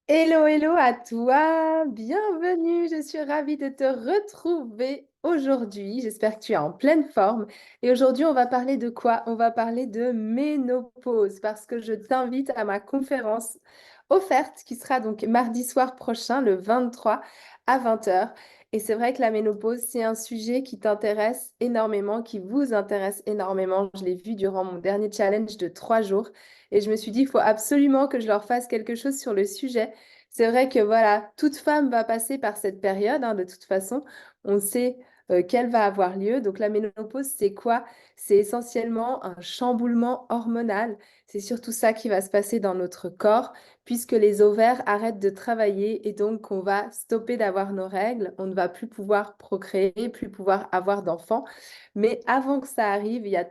Hello, hello à toi, bienvenue, je suis ravie de te retrouver aujourd'hui. J'espère que tu es en pleine forme. Et aujourd'hui, on va parler de quoi? On va parler de ménopause parce que je t'invite à ma conférence offerte qui sera donc mardi soir prochain, le 23 à 20 heures. Et c'est vrai que la ménopause, c'est un sujet qui t'intéresse énormément, qui vous intéresse énormément. Je l'ai vu durant mon dernier challenge de 3 jours. Et je me suis dit, il faut absolument que je leur fasse quelque chose sur le sujet. C'est vrai que voilà, toute femme va passer par cette période, hein, de toute façon. On sait qu'elle va avoir lieu. Donc la ménopause, c'est quoi? C'est essentiellement un chamboulement hormonal. C'est surtout ça qui va se passer dans notre corps, puisque les ovaires arrêtent de travailler et donc on va stopper d'avoir nos règles. On ne va plus pouvoir procréer, plus pouvoir avoir d'enfants. Mais avant que ça arrive, il y a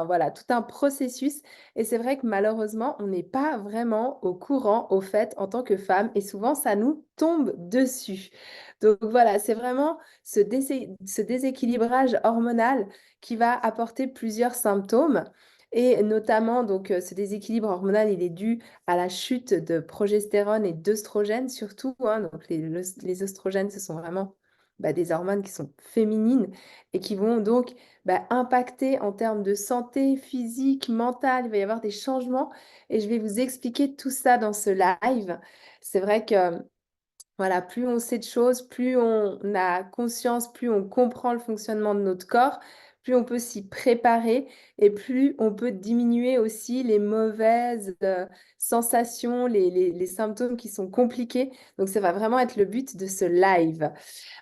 voilà, tout un processus et c'est vrai que malheureusement, on n'est pas vraiment au courant, au fait, en tant que femme, et souvent, ça nous tombe dessus. Donc voilà, c'est vraiment ce déséquilibrage hormonal qui va apporter plusieurs symptômes. Et notamment, donc, ce déséquilibre hormonal, il est dû à la chute de progestérone et d'œstrogène surtout, hein. Donc, les œstrogènes, ce sont vraiment des hormones qui sont féminines et qui vont donc impacter en termes de santé physique, mentale. Il va y avoir des changements et je vais vous expliquer tout ça dans ce live. C'est vrai que voilà, plus on sait de choses, plus on a conscience, plus on comprend le fonctionnement de notre corps, plus on peut s'y préparer et plus on peut diminuer aussi les mauvaises sensations, les symptômes qui sont compliqués. Donc, ça va vraiment être le but de ce live.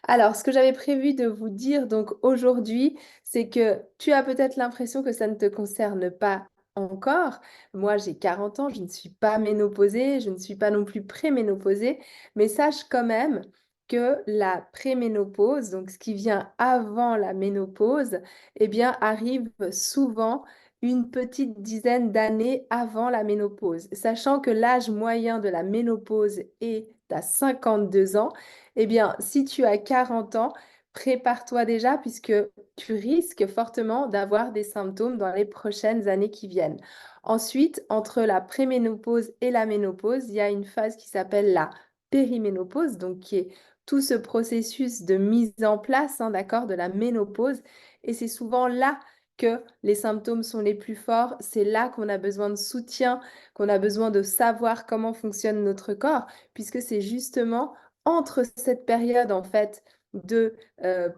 Alors, ce que j'avais prévu de vous dire donc aujourd'hui, c'est que tu as peut-être l'impression que ça ne te concerne pas encore. Moi, j'ai 40 ans, je ne suis pas ménopausée, je ne suis pas non plus préménopausée, mais sache quand même que la préménopause, donc ce qui vient avant la ménopause, eh bien, arrive souvent une petite dizaine d'années avant la ménopause. Sachant que l'âge moyen de la ménopause est à 52 ans, eh bien, si tu as 40 ans, prépare-toi déjà puisque tu risques fortement d'avoir des symptômes dans les prochaines années qui viennent. Ensuite, entre la préménopause et la ménopause, il y a une phase qui s'appelle la périménopause, donc qui est tout ce processus de mise en place, hein, d'accord, de la ménopause. Et c'est souvent là que les symptômes sont les plus forts. C'est là qu'on a besoin de soutien, qu'on a besoin de savoir comment fonctionne notre corps, puisque c'est justement entre cette période en fait de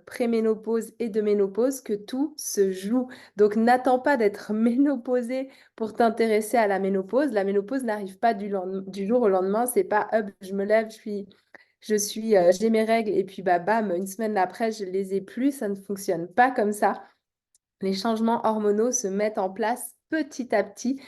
préménopause et de ménopause que tout se joue. Donc n'attends pas d'être ménopausée pour t'intéresser à la ménopause. La ménopause n'arrive pas du jour au lendemain. C'est pas hop, je me lève, j'ai mes règles et puis bam, une semaine après, je les ai plus. Ça ne fonctionne pas comme ça. Les changements hormonaux se mettent en place petit à petit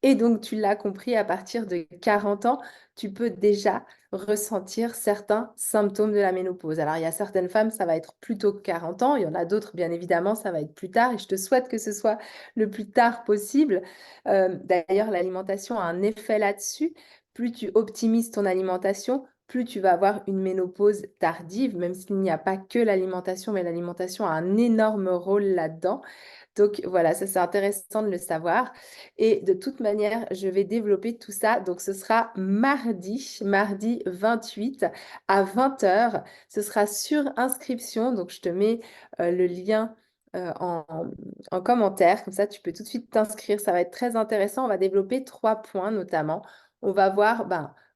et donc, tu l'as compris, à partir de 40 ans, tu peux déjà ressentir certains symptômes de la ménopause. Alors, il y a certaines femmes, ça va être plutôt que 40 ans. Il y en a d'autres, bien évidemment, ça va être plus tard. Et je te souhaite que ce soit le plus tard possible. D'ailleurs, l'alimentation a un effet là-dessus. Plus tu optimises ton alimentation, plus tu vas avoir une ménopause tardive, même s'il n'y a pas que l'alimentation, mais l'alimentation a un énorme rôle là-dedans. Donc voilà, ça c'est intéressant de le savoir. Et de toute manière, je vais développer tout ça. Donc ce sera mardi 28 à 20 heures. Ce sera sur inscription. Donc je te mets le lien en commentaire. Comme ça, tu peux tout de suite t'inscrire. Ça va être très intéressant. On va développer 3 points notamment. On va voir,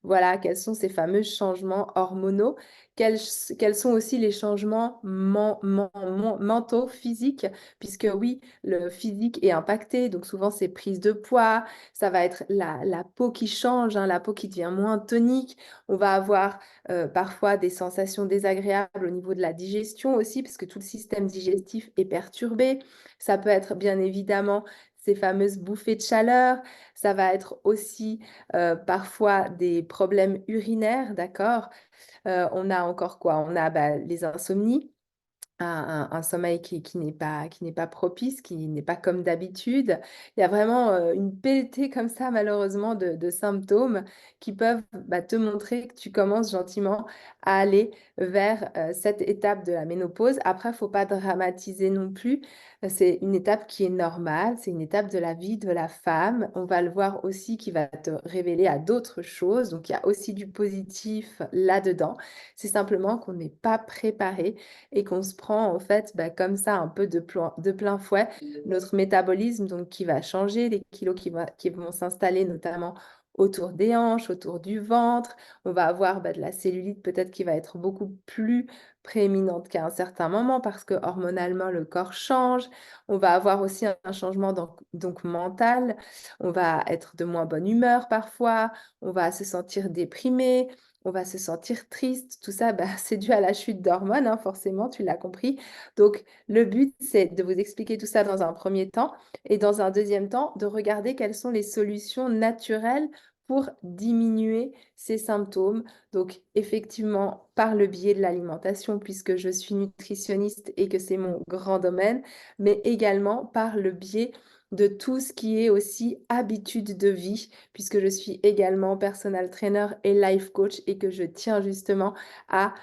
voilà, quels sont ces fameux changements hormonaux, quels, quels sont aussi les changements mentaux, physiques, puisque oui, le physique est impacté, donc souvent c'est prise de poids, ça va être la peau qui change, hein, la peau qui devient moins tonique, on va avoir parfois des sensations désagréables au niveau de la digestion aussi, parce que tout le système digestif est perturbé, ça peut être bien évidemment ces fameuses bouffées de chaleur, ça va être aussi parfois des problèmes urinaires, d'accord? On a encore quoi? On a les insomnies, un sommeil qui n'est pas propice, qui n'est pas comme d'habitude. Il y a vraiment une pelletée comme ça, malheureusement, de symptômes qui peuvent te montrer que tu commences gentiment à aller vers cette étape de la ménopause. Après, il ne faut pas dramatiser non plus. C'est une étape qui est normale, c'est une étape de la vie de la femme. On va le voir aussi qui va te révéler à d'autres choses. Donc, il y a aussi du positif là-dedans. C'est simplement qu'on n'est pas préparé et qu'on se prend en fait comme ça un peu de plein fouet notre métabolisme donc qui va changer, les kilos qui vont s'installer notamment autour des hanches, autour du ventre. On va avoir de la cellulite peut-être qui va être beaucoup plus prééminente qu'à un certain moment parce que hormonalement le corps change. On va avoir aussi un changement donc mental. On va être de moins bonne humeur parfois. On va se sentir déprimé. On va se sentir triste. Tout ça, c'est dû à la chute d'hormones, hein, forcément, tu l'as compris. Donc, le but, c'est de vous expliquer tout ça dans un premier temps et dans un deuxième temps, de regarder quelles sont les solutions naturelles pour diminuer ces symptômes. Donc, effectivement, par le biais de l'alimentation, puisque je suis nutritionniste et que c'est mon grand domaine, mais également par le biais de tout ce qui est aussi habitude de vie, puisque je suis également personal trainer et life coach et que je tiens justement à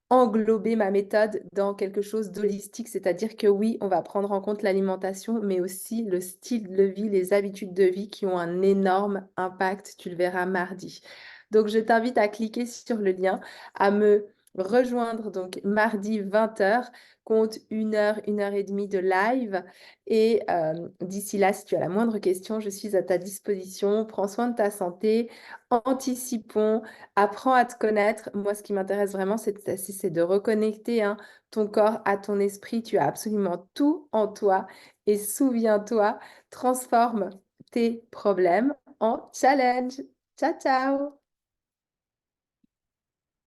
englober ma méthode dans quelque chose d'holistique, c'est-à-dire que oui, on va prendre en compte l'alimentation, mais aussi le style de vie, les habitudes de vie qui ont un énorme impact, tu le verras mardi. Donc, je t'invite à cliquer sur le lien, à me rejoindre donc mardi 20h, compte 1 heure et demie de live. Et d'ici là, si tu as la moindre question, je suis à ta disposition. Prends soin de ta santé, anticipons, apprends à te connaître. Moi, ce qui m'intéresse vraiment, c'est de reconnecter hein, ton corps à ton esprit. Tu as absolument tout en toi. Et souviens-toi, transforme tes problèmes en challenge. Ciao, ciao!